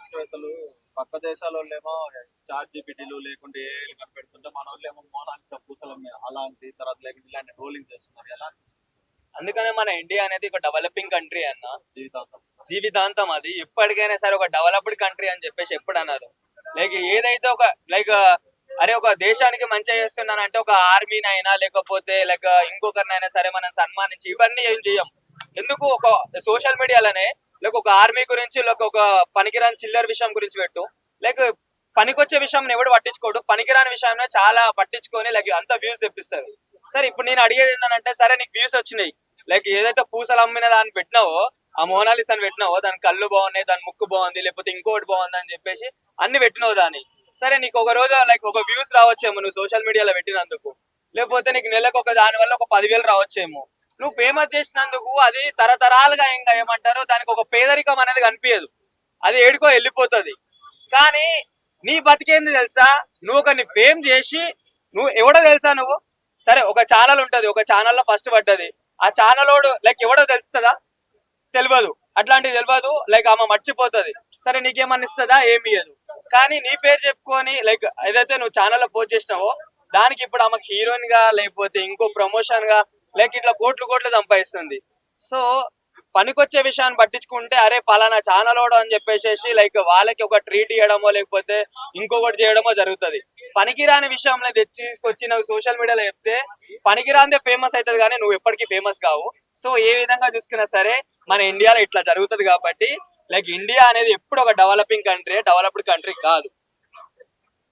శాస్త్రవేత్తలు పక్క దేశాలోళ్ళేమో చాట్ జీపీటీలు లేకుంటే ఏఐలు కనిపెడుతుంటే మన వాళ్ళేమో మోనాలిసా పూసల అలాంటి తర్వాత లేకుంటే ఇలాంటి రోలింగ్ చేస్తున్నారు. ఎలా అందుకనే మన ఇండియా అనేది ఒక డెవలపింగ్ కంట్రీ అన్న. జీవితాంతం జీవితాంతం అది ఎప్పటికైనా సరే ఒక డెవలప్డ్ కంట్రీ అని చెప్పేసి ఎప్పుడు అన్నారు. లైక్ ఏదైతే ఒక లైక్ అరే ఒక దేశానికి మంచిగా చేస్తున్నానంటే ఒక ఆర్మీనైనా లేకపోతే లైక్ ఇంకొకరినైనా సరే మనం సన్మానించి ఇవన్నీ ఏం చేయం. ఎందుకు ఒక సోషల్ మీడియాలోనే లైక్ ఒక ఆర్మీ గురించి లైక్ ఒక పనికిరాని చిల్లర విషయం గురించి పెట్టు, లైక్ పనికొచ్చే విషయం ఎవడు పట్టించుకోడు, పనికిరాని విషయాన్ని చాలా పట్టించుకొని లైక్ అంత వ్యూస్ తెప్పిస్తారు. సరే ఇప్పుడు నేను అడిగేది ఏంటంటే సరే నీకు వ్యూస్ వచ్చినాయి, లైక్ ఏదైతే పూసలు అమ్మిన దాన్ని పెట్టినావో ఆ మోనాలిస్ అని పెట్టినావో దాని కళ్ళు బాగున్నాయి, దాని ముక్కు బాగుంది, లేకపోతే ఇంకోటి బాగుంది అని చెప్పేసి అన్ని పెట్టినావు దాన్ని. సరే నీకు ఒక రోజు లైక్ ఒక వ్యూస్ రావచ్చేమో నువ్వు సోషల్ మీడియాలో పెట్టినందుకు, లేకపోతే నీకు నెలకు ఒక దాని వల్ల ఒక 10,000 రావచ్చేమో. నువ్వు ఫేమస్ చేసినందుకు అది తరతరాలుగా ఇంకా ఏమంటారో దానికి ఒక పేదరికం అనేది కనిపించదు, అది ఏడుకో వెళ్ళిపోతుంది. కానీ నీ బతికేంది తెలుసా, నువ్వు ఒకరిని ఫేమ్ చేసి నువ్వు ఎవడో తెలుసా నువ్వు. సరే ఒక ఛానల్ ఉంటది, ఒక ఛానల్లో ఫస్ట్ పడ్డది, ఆ ఛానల్ లైక్ ఎవడో తెలుస్తుందా, తెలియదు. అట్లాంటివి తెలియదు, లైక్ ఆమె మర్చిపోతుంది. సరే నీకేమన్నా ఇస్తుందా, ఏమి ఇయ్యదు. కానీ నీ పేరు చెప్పుకొని లైక్ ఏదైతే నువ్వు ఛానల్లో పోస్ట్ చేసినావో దానికి ఇప్పుడు ఆమెకు హీరోయిన్ గా లేకపోతే ఇంకో ప్రమోషన్ గా లైక్ ఇట్లా కోట్లు కోట్లు సంపాదిస్తుంది. సో పనికొచ్చే విషయాన్ని పట్టించుకుంటే అరే పలానా ఛానల్ ఓడు అని చెప్పేసి లైక్ వాళ్ళకి ఒక ట్రీట్ ఇవ్వడమో లేకపోతే ఇంకొకటి చేయడమో జరుగుతుంది. పనికిరాని విషయంలో తెచ్చుకొచ్చి నువ్వు సోషల్ మీడియాలో చెప్తే పనికిరాందే ఫేమస్ అవుతుంది కానీ నువ్వు ఎప్పటికీ ఫేమస్ కావు. సో ఏ విధంగా చూసుకున్నా సరే మన ఇండియాలో ఇట్లా జరుగుతుంది కాబట్టి లైక్ ఇండియా అనేది ఎప్పుడు ఒక డెవలపింగ్ కంట్రీ, డెవలప్డ్ కంట్రీ కాదు.